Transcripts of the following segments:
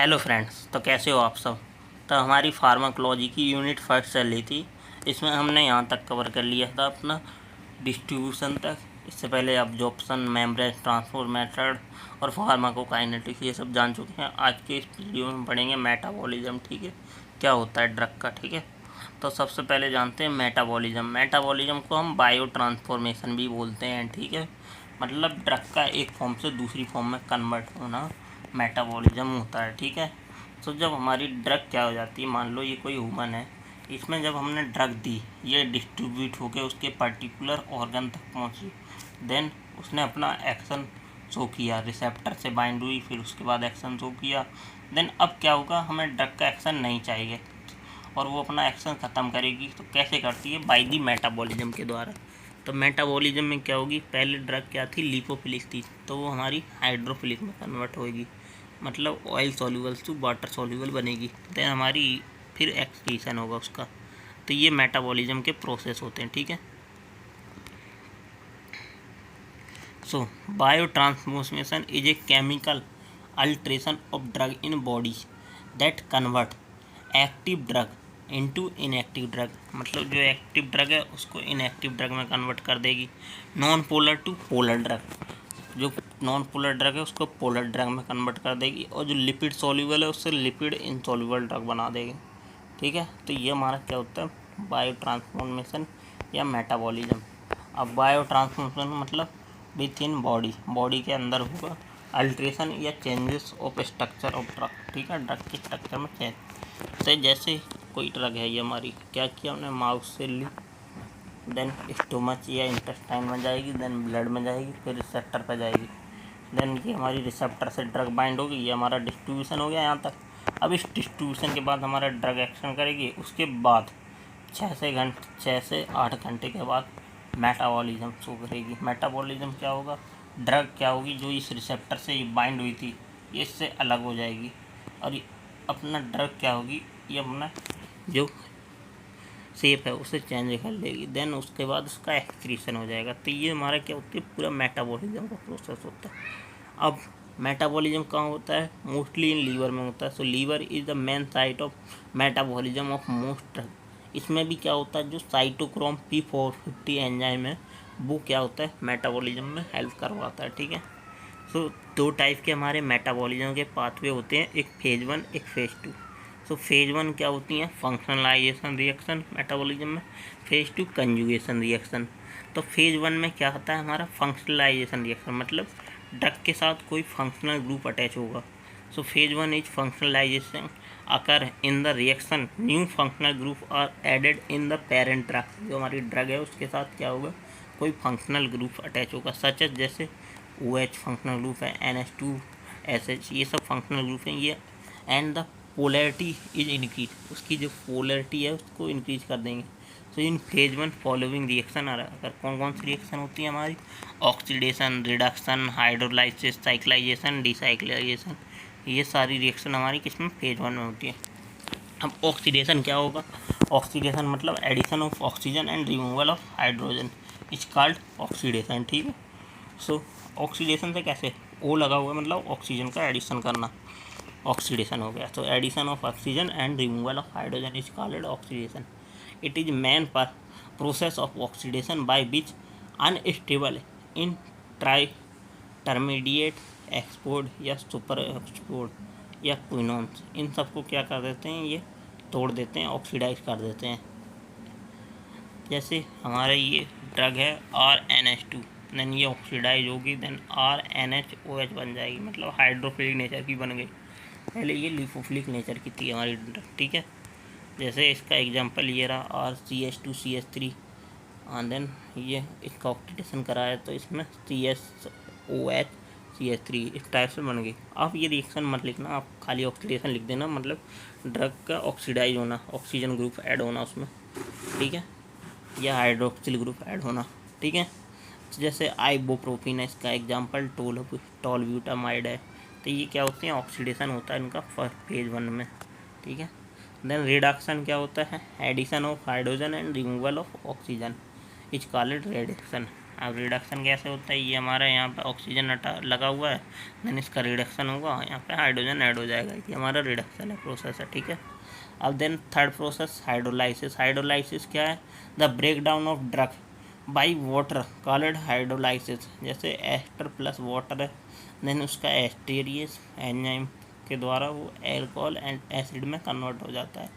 Hello friends, तो कैसे हो आप सब। तो हमारी फार्माकोलॉजी की यूनिट फर्स्ट चल रही थी। इसमें हमने यहाँ तक कवर कर लिया था अपना डिस्ट्रीब्यूशन तक। इससे पहले अब्जॉर्प्शन, मेम्ब्रेन ट्रांसपोर्ट मेथड और फार्माकोकाइनेटिक्स ये सब जान चुके हैं। आज के इस वीडियो में पढ़ेंगे मेटाबॉलिज्म। ठीक है, क्या होता है ड्रग का। ठीक है, तो सबसे पहले जानते हैं मेटाबॉलिज्म। मेटाबॉलिज्म को हम बायो ट्रांसफॉर्मेशन भी बोलते हैं। ठीक है, मतलब ड्रग का एक फॉर्म से दूसरी फॉर्म में कन्वर्ट होना मेटाबॉलिज्म होता है। ठीक है, तो जब हमारी ड्रग क्या हो जाती है, मान लो ये कोई ह्यूमन है, इसमें जब हमने ड्रग दी, ये डिस्ट्रीब्यूट होकर उसके पर्टिकुलर ऑर्गन तक पहुंची, देन उसने अपना एक्शन शो किया, रिसेप्टर से बाइंड हुई, फिर उसके बाद एक्शन शो किया। देन अब क्या होगा, हमें ड्रग का एक्शन नहीं चाहिए और वो अपना एक्शन ख़त्म करेगी। तो कैसे करती है? बाय दी मेटाबॉलिज्म के द्वारा। तो मेटाबॉलिज्म में क्या होगी, पहले ड्रग क्या थी, लिपोफिलिक थी, तो वो हमारी हाइड्रोफिलिक में कन्वर्ट होगी, मतलब oil soluble to water soluble बनेगी। देन हमारी फिर एक्सक्रीशन होगा उसका। तो ये मेटाबॉलिज्म के प्रोसेस होते हैं। ठीक है, so biotransformation is a chemical alteration of drug in body that convert active drug into inactive drug. मतलब जो एक्टिव ड्रग है उसको इनएक्टिव ड्रग में कन्वर्ट कर देगी। Non polar to polar drug, जो नॉन पोलर ड्रग है उसको पोलर ड्रग में कन्वर्ट कर देगी, और जो लिपिड सॉल्यूबल है उससे लिपिड इनसॉल्यूबल ड्रग बना देगी। ठीक है, तो ये हमारा क्या होता है, बायो ट्रांसफॉर्मेशन या मेटाबॉलिज्म। अब बायो ट्रांसफॉर्मेशन मतलब विथ इन बॉडी के अंदर होगा अल्ट्रेशन या changes of structure of drug. ठीक है, ड्रग के स्ट्रक्चर में चेंज से, जैसे कोई ड्रग है ये हमारी, क्या किया हमने, माउस से ली, देन स्टोमच या इंटेस्टाइन में जाएगी, देन ब्लड में जाएगी, फिर रिसेप्टर पर जाएगी। देन ये हमारी रिसेप्टर से ड्रग बाइंड होगी, ये हमारा डिस्ट्रीब्यूशन हो गया यहाँ तक। अब इस डिस्ट्रीब्यूशन के बाद हमारा ड्रग एक्शन करेगी, उसके बाद 6 से 8 घंटे के बाद मेटाबॉलिज्म शो करेगी। मेटाबॉलिज्म क्या होगा, ड्रग क्या होगी, जो इस रिसेप्टर से ये बाइंड हुई थी ये इससे अलग हो जाएगी, और ये अपना ड्रग क्या होगी, ये अपना जो शेप है उसे चेंज कर लेगी। देन उसके बाद उसका एक्सक्रीशन हो जाएगा। तो ये हमारा क्या होती है, पूरा मेटाबॉलिज्म का प्रोसेस होता है। अब मेटाबॉलिज्म कहाँ होता है, मोस्टली इन लीवर में होता है। So liver is the main site of metabolism of most drug. इसमें भी क्या होता है, जो साइटोक्रोम P450 एंजाइम है वो क्या होता है, मेटाबॉलिज्म में हेल्प करवाता है। ठीक है, सो 2 टाइप के हमारे मेटाबॉलिज्म के पाथवे होते हैं, एक फेज 1 एक फेज 2। सो फेज 1 क्या होती हैं, फंक्शनलाइजेशन रिएक्शन मेटाबॉलिज्म में, फेज 2 कंजुगेशन रिएक्शन। तो फेज 1 में क्या होता है हमारा, फंक्शनलाइजेशन रिएक्शन, मतलब ड्रग के साथ कोई फंक्शनल ग्रुप अटैच होगा। So phase 1 is functionalization occur in the reaction, new functional group are added in the parent drug. जो हमारी ड्रग है उसके साथ क्या होगा, कोई फंक्शनल ग्रुप अटैच होगा, सच एज जैसे OH फंक्शनल ग्रुप है, NH2SH, ये सब फंक्शनल ग्रुप हैं ये। And the polarity is increase, उसकी जो पोलैरिटी है उसको इंक्रीज कर देंगे। सो इन फेज 1 फॉलोइंग रिएक्शन आ रहा है, अगर कौन कौन सी रिएक्शन होती है हमारी, ऑक्सीडेशन, रिडक्शन, हाइड्रोलाइसिस, साइक्लाइजेशन, डिसाइक्लाइजेशन, ये सारी रिएक्शन हमारी किसमें, फेज 1 में होती है। अब ऑक्सीडेशन क्या होगा, ऑक्सीडेशन मतलब addition of oxygen and removal of hydrogen is called oxidation. ठीक है, सो ऑक्सीडेशन से कैसे, ओ लगा हुआ है मतलब ऑक्सीजन का एडिशन करना, ऑक्सीडेशन हो गया। तो addition of oxygen and removal of hydrogen is called oxidation. It is main पर process of oxidation by which unstable intermediate एक्सपोर्ट या सुपर एक्सपोर्ट या क्विनोन्स, इन सबको क्या कर देते हैं, ये तोड़ देते हैं, ऑक्सीडाइज कर देते हैं। जैसे हमारा ये ड्रग है RNH2, देन ये ऑक्सीडाइज होगी, देन RNHOH बन जाएगी, मतलब हाइड्रोफिलिक नेचर की बन गई। पहले ये लिपोफिलिक नेचर की थी हमारी ड्रग। ठीक है, जैसे इसका एग्जांपल ये रहा RCH2CH3, देन ये इसका ऑक्सीडेशन कराया तो इसमें CSOH CH3 इस टाइप से बन गई। आप ये रिएक्शन मत लिखना, आप खाली ऑक्सीडेशन लिख देना, मतलब ड्रग का ऑक्सीडाइज होना, ऑक्सीजन ग्रुप ऐड होना उसमें। ठीक है, या हाइड्रोक्सिल ग्रुप ऐड होना। ठीक है, तो जैसे आइबोप्रोपिन है, इसका एग्जांपल टोलब्यूटामाइड है। तो ये क्या होते हैं, ऑक्सीडेशन होता है इनका फेज 1 में। ठीक है, देन रिडक्शन क्या होता है, addition of hydrogen and removal of oxygen is called reduction. अब रिडक्शन कैसे होता है, ये हमारा यहाँ पे ऑक्सीजन लगा हुआ है, देन इसका रिडक्शन होगा, यहाँ पे हाइड्रोजन ऐड हो जाएगा, ये हमारा रिडक्शन है प्रोसेस है, ठीक है। अब then third process hydrolysis. Hydrolysis क्या है, the break down of drug by water called hydrolysis. जैसे एस्टर प्लस वाटर है, देन उसका एस्टेरियस एंजाइम के द्वारा वो एल्कोहल एंड एसिड में कन्वर्ट हो जाता है,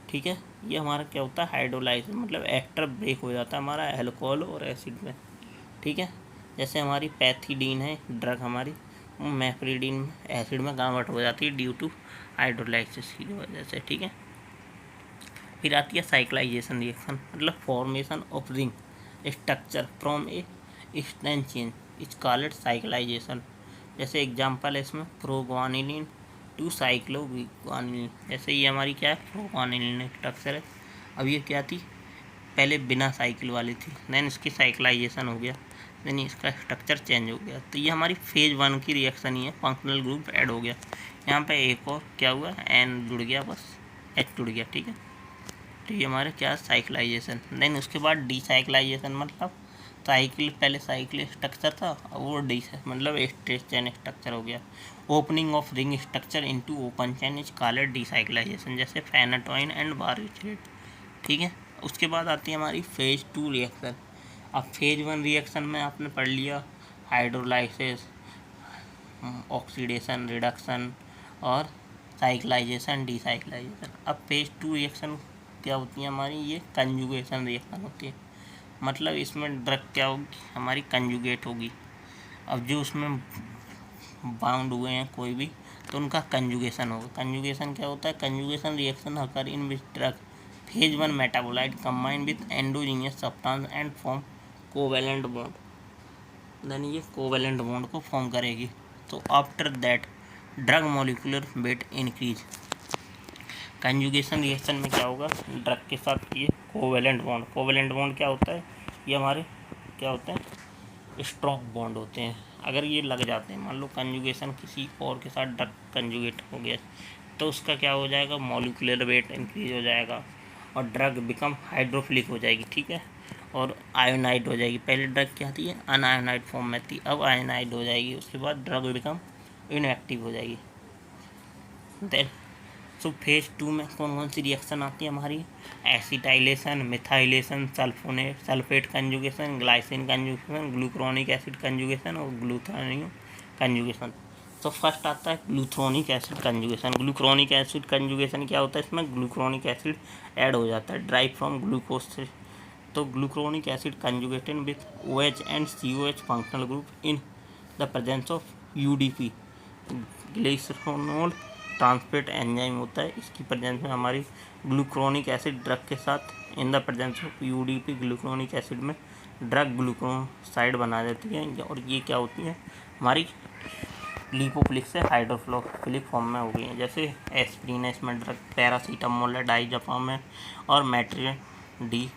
ठीक है। ये हमारा क्या होता है हाइड्रोलाइसिस, मतलब एस्टर ब्रेक हो जाता है हमारा एल्कोहल और एसिड में, ठीक है। जैसे हमारी पैथिडीन है ड्रग हमारी, वो मेफ्रिडीन एसिड में कन्वर्ट हो जाती है ड्यू टू हाइड्रोलाइसिस की वजह से, ठीक है। फिर आती है साइक्लाइजेशन रिएक्शन, मतलब formation of ring structure from a strain change is called cyclisation. जैसे एग्जांपल है इसमें प्रोग्वानिलीन टू साइक्लोग्वानिलीन। जैसे ये हमारी क्या है प्रोग्वानिलीन स्ट्रक्चर है, अब ये क्या थी पहले बिना साइकिल वाली थी, देन इसकी साइक्लाइजेशन हो गया, देन इसका स्ट्रक्चर चेंज हो गया। तो ये हमारी फेज 1 की रिएक्शन ही है, फंक्शनल ग्रुप ऐड हो गया, यहाँ पे एक और क्या हुआ एन जुड़ गया, बस एच जुड़ गया, ठीक है। तो ये हमारे क्या साइक्लाइजेशन। देन उसके बाद डीसाइक्लाइजेशन, मतलब साइकिल पहले साइकिल स्ट्रक्चर था, अब वो डी मतलब स्ट्रेच चेन स्ट्रक्चर हो गया। Opening of ring structure into open chain is called decyclization, जैसे फेनाटोइन एंड बारबिट्रेट, ठीक है। उसके बाद आती है हमारी फेज 2 रिएक्शन। अब फेज 1 रिएक्शन में आपने पढ़ लिया हाइड्रोलाइसिस, ऑक्सीडेशन, रिडक्शन और साइक्लाइजेशन, डीसाइक्लाइजेशन। अब फेज 2 रिएक्शन क्या होती है हमारी, ये कंजुगेशन रिएक्शन होती है, मतलब इसमें ड्रग क्या होगी हमारी कंजुगेट होगी। अब जो उसमें बाउंड हुए हैं कोई भी, तो उनका कंजुगेशन होगा। कंजुगेशन क्या होता है, conjugation reaction occur in which drug phase 1 metabolite combine with endogenous substance and form covalent bond, then ये कोवेलेंट बॉन्ड को फॉर्म करेगी। तो after that drug molecular weight increase. Conjugation reaction में क्या होगा, ड्रग के साथ ये कोवेलेंट बॉन्ड, कोवेलेंट बॉन्ड क्या होता है, ये हमारे क्या होते हैं स्ट्रॉन्ग बॉन्ड होते हैं। अगर ये लग जाते हैं, मान लो कंजुगेशन किसी और के साथ ड्रग कंजुगेट हो गया, तो उसका क्या हो जाएगा मॉलिक्यूलर वेट इंक्रीज हो जाएगा और ड्रग बिकम हाइड्रोफिलिक हो जाएगी, ठीक है, और आयोनाइड हो जाएगी। पहले ड्रग क्या थी अनआयोनाइड फॉर्म में थी, अब आयोनाइड हो जाएगी, उसके बाद ड्रग बिकम इनएक्टिव हो जाएगी। देन सो फेज 2 में कौन कौन सी रिएक्शन आती है हमारी, acetylation, methylation, sulphate conjugation, glycine conjugation, glucuronic acid conjugation और ग्लूथानिन कंजुगेशन। तो फर्स्ट आता है glucuronic acid conjugation. Glucuronic acid conjugation क्या होता है, इसमें ग्लूक्रोनिक एसिड ऐड हो जाता है ड्राइव फ्रॉम ग्लूकोज से। तो glucuronic acid conjugated with OH and COH functional group in the presence of UDP glycerol transport enzyme होता है, इसकी प्रेजेंस में हमारी ग्लूक्रोनिक एसिड ड्रग के साथ इन the presence of UDP glucuronic acid में ड्रग ग्लूकोसाइड बना देती है, और ये क्या होती है हमारी लिपोफिलिक से हाइड्रोफिलिक फॉर्म में हो गई है। जैसे एस्पिरिन है, इसमें ड्रग पैरासीटामोल है, डाइज़ापाम है और मेट्रोनिडाज़ोल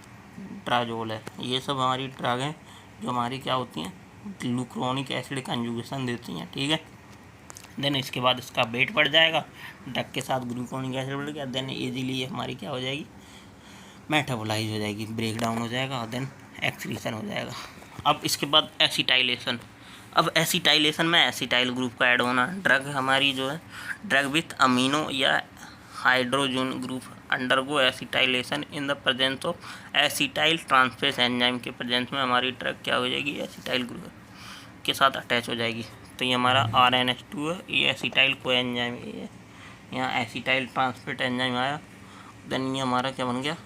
है। ये सब हमारी ड्रग हैं जो हमारी क्या होती हैं ग्लूक्रोनिक एसिड कंजुगेशन देती हैं, ठीक है। देन इसके बाद इसका वेट बढ़ जाएगा, ड्रग के साथ ग्लूकोनिक एसिड बढ़ गया, देन इजीली हमारी क्या हो जाएगी मेटाबोलाइज हो जाएगी, ब्रेक डाउन हो जाएगा और देन एक्सक्रीशन हो जाएगा। अब इसके बाद एसिटाइलेशन। अब एसिटाइलेशन में एसिटाइल ग्रुप का ऐड होना, ड्रग हमारी जो है ड्रग विथ अमीनो या hydrogen group undergo acetylation in the presence of acetyl transferase enzyme के प्रेजेंस में हमारी ड्रग क्या हो जाएगी एसिटाइल ग्रुप के साथ अटैच हो जाएगी। तो ये हमारा RNH2 है, ये एसिटाइल को एंजाइम है, यहाँ एसिटाइल ट्रांसफेरेज एंजाइम आया, देन ये हमारा क्या बन गया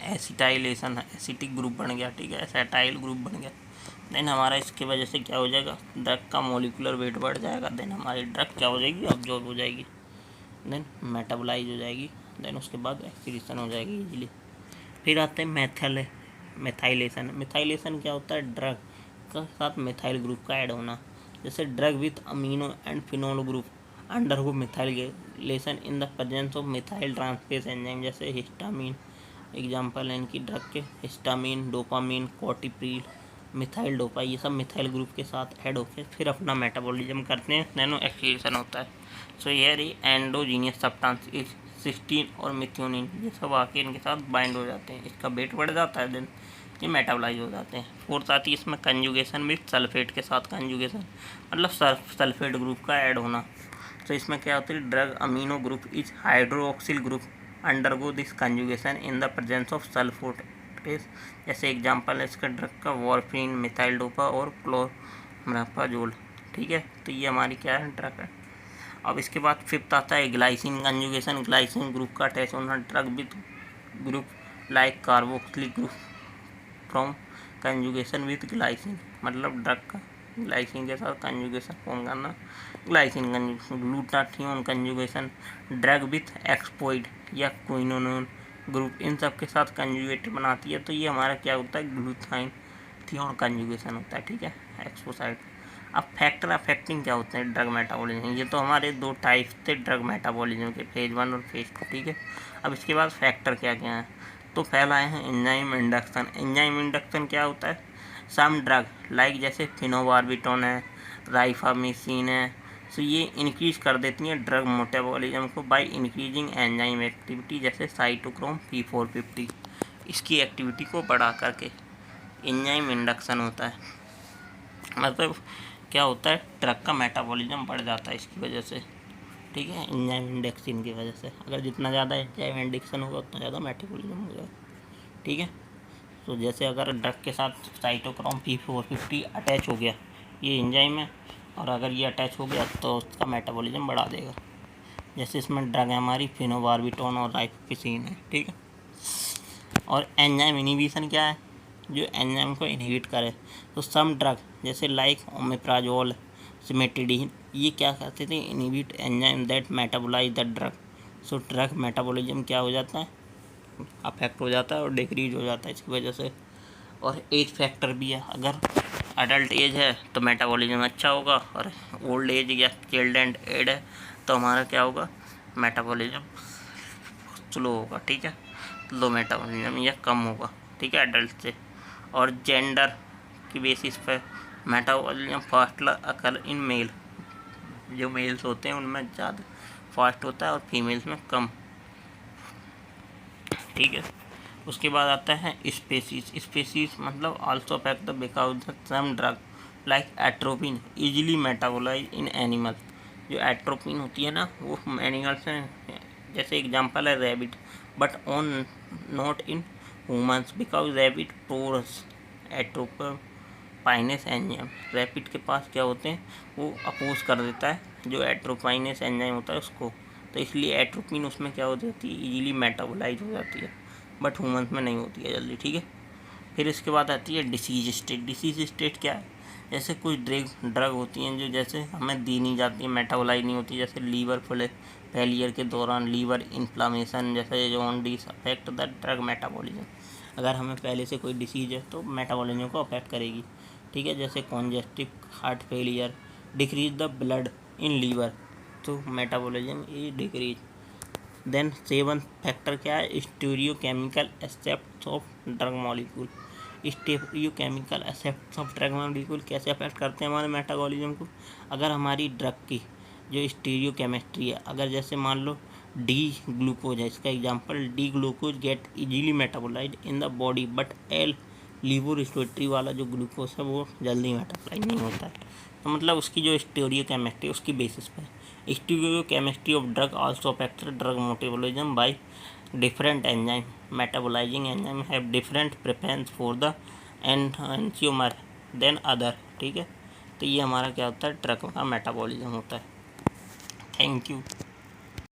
एसिटाइलेशन है, एसिटिक ग्रुप बन गया, ठीक है, एसिटाइल ग्रुप बन गया। देन हमारा इसके वजह से क्या हो जाएगा ड्रग का मॉलिक्यूलर वेट बढ़ जाएगा, देन हमारी ड्रग क्या हो जाएगी अब्जॉर्ब हो जाएगी, देन मेटाबोलाइज हो जाएगी, देन उसके बाद एक्सक्रीशन हो जाएगी इजीली। फिर आते हैं मेथाइलेशन। मेथाइलेशन क्या होता है ड्रग का साथ मिथाइल ग्रुप का ऐड होना, जैसे drug with amino and phenol group undergo methylation in the presence of methyl transferase enzyme, जैसे हिस्टामिन एग्जाम्पल है इनकी ड्रग के, हिस्टामिन, डोपामिन, कोर्टिप्रिल, मिथाइल डोपा, ये सब मिथाइल ग्रुप के साथ ऐड होकर फिर अपना मेटाबॉलिज्म करते हैं, देन एक्सक्रीशन होता है। So here endogenous substance cysteine और मिथ्योनिन ये सब आके इनके साथ बाइंड हो जाते हैं, इसका वेट बढ़ जाता है, देन ये मेटाबोलाइज हो जाते हैं। फोर्थ आती है इसमें कंजुगेशन विथ सल्फेट के साथ कंजुगेशन, मतलब सल्फेट ग्रुप का ऐड होना। तो इसमें क्या होता है, drug amino group is hydroxyl group undergo this conjugation in the presence of sulphatase. जैसे एग्जांपल है इसका ड्रग का वॉर्फिन, मिथाइल डोपा और क्लोरम्फाजोल। ठीक है, तो ये हमारी क्या है, ड्रग है। अब इसके बाद फिफ्थ आता है ग्लाइसिन कंजुगेशन। ग्लाइसिन ग्रुप का अटैच होना drug with group like carboxylic group from conjugation with glycine, मतलब ड्रग का ग्लाइसिन के साथ कंजुगेशन फॉर्म करना, glycine conjugation. Glutathione conjugation drug with epoxide या क्विनोन ग्रुप, इन सब के साथ कंजुगेट बनाती है। तो ये हमारा क्या होता है, ग्लूथाइन थियोन कंजुगेशन होता है। ठीक है, एक्सपोसाइड। अब फैक्टर अफेक्टिंग क्या होते हैं ड्रग मेटाबॉलिज्म, ये तो हमारे दो टाइप थे ड्रग मेटाबॉलिज्म के, फेज 1 और फेज 2। ठीक है, अब इसके बाद फैक्टर क्या क्या है, तो पहला है एंजाइम इंडक्शन। एंजाइम इंडक्शन क्या होता है, सम ड्रग लाइक जैसे फिनोबार्बिटोन है, राइफामिसिन है, तो ये इंक्रीज कर देती हैं ड्रग मेटाबॉलिज्म को बाय इंक्रीजिंग एंजाइम एक्टिविटी, जैसे साइटोक्रोम P450, इसकी एक्टिविटी को बढ़ा करके एंजाइम इंडक्शन होता है। मतलब क्या होता है, ड्रग का मेटाबॉलिज्म बढ़ जाता है इसकी वजह से। ठीक है, एंजाइम इंडक्शन की वजह से, अगर जितना ज़्यादा एंजाइम इंडक्शन होगा उतना ज़्यादा मेटाबॉलिज्म होगा। ठीक है, तो जैसे अगर ड्रग के साथ साइटोक्रोम P450 अटैच हो गया, ये एंजाइम है, और अगर ये अटैच हो गया तो उसका मेटाबॉलिज्म बढ़ा देगा। जैसे इसमें ड्रग है हमारी फिनोबार्बिटोन और राइफामिसिन है। ठीक है, और एंजाइम इनहिबिशन क्या है, जो एंजाइम को इनहिबिट करे। तो सम ड्रग जैसे लाइक ओमेप्राजोल, सिमेटिडीन, ये क्या करते थे, inhibit enzyme that metabolize the drug. So drug metabolism क्या हो जाता है, अफेक्ट हो जाता है और डिक्रीज हो जाता है इसकी वजह से। और एज फैक्टर भी है, अगर अडल्ट एज है तो मेटाबॉलिज्म अच्छा होगा, और ओल्ड एज या चिल्ड एंड एड है तो हमारा क्या होगा, मेटाबॉलिज्म स्लो होगा। ठीक है, लो मेटाबॉलिज्म या कम होगा। ठीक है, एडल्ट से। और जेंडर की बेसिस पर metabolism faster occur in male, जो मेल्स होते हैं उनमें ज़्यादा फास्ट होता है और फीमेल्स में कम। ठीक है, उसके बाद आता है स्पेसीज। स्पेसीज मतलब also affect the because some drug like atropine easily metabolize in animal. जो एट्रोपिन होती है ना, वो एनिमल्स में, जैसे एग्जांपल है rabbit, but on not in humans because rabbit possess atropinase enzyme. Rabbit के पास क्या होते हैं, वो अपोज कर देता है जो एट्रोपाइनेस एंजाइम होता है उसको, तो इसलिए एट्रोपिन उसमें क्या हो जाती है, इजीली मेटाबोलाइज हो जाती है, बट ह्यूमंस में नहीं होती है जल्दी। ठीक है, फिर इसके बाद आती है डिसीज स्टेट। डिसीज स्टेट क्या है, जैसे कुछ ड्रग होती हैं जो जैसे हमें दी नहीं जाती है, मेटाबोलाइज नहीं होती, जैसे लीवर फेलियर के दौरान लीवर इन्फ्लामेशन, जैसे jaundice affect the drug metabolism. अगर हमें पहले से कोई डिसीज है तो मेटाबॉलिज्म को अफेक्ट करेगी। ठीक है, जैसे congestive heart failure, decrease the blood in liver, तो metabolism is decrease. Then seven factor क्या है, stereochemical aspects of drug molecule. Stereochemical aspects of drug molecule कैसे अफेक्ट करते हैं हमारे मेटाबॉलिज्म को, अगर हमारी ड्रग की जो स्टीरियो केमिस्ट्री है, अगर जैसे मान लो डी ग्लूकोज है, इसका example D glucose get easily metabolize in the body, but L levorotatory वाला जो ग्लूकोज है वो जल्दी मेटाबोलाइज नहीं होता है। तो मतलब उसकी जो स्टीरियो केमिस्ट्री उसकी बेसिस पर, stereochemistry of drug also affect drug metabolism by different enzyme. Metabolizing enzyme have different preference for the enantiomer than other. ठीक है, तो ये हमारा क्या होता है, ड्रग का मेटाबॉलिज्म होता है। Thank you.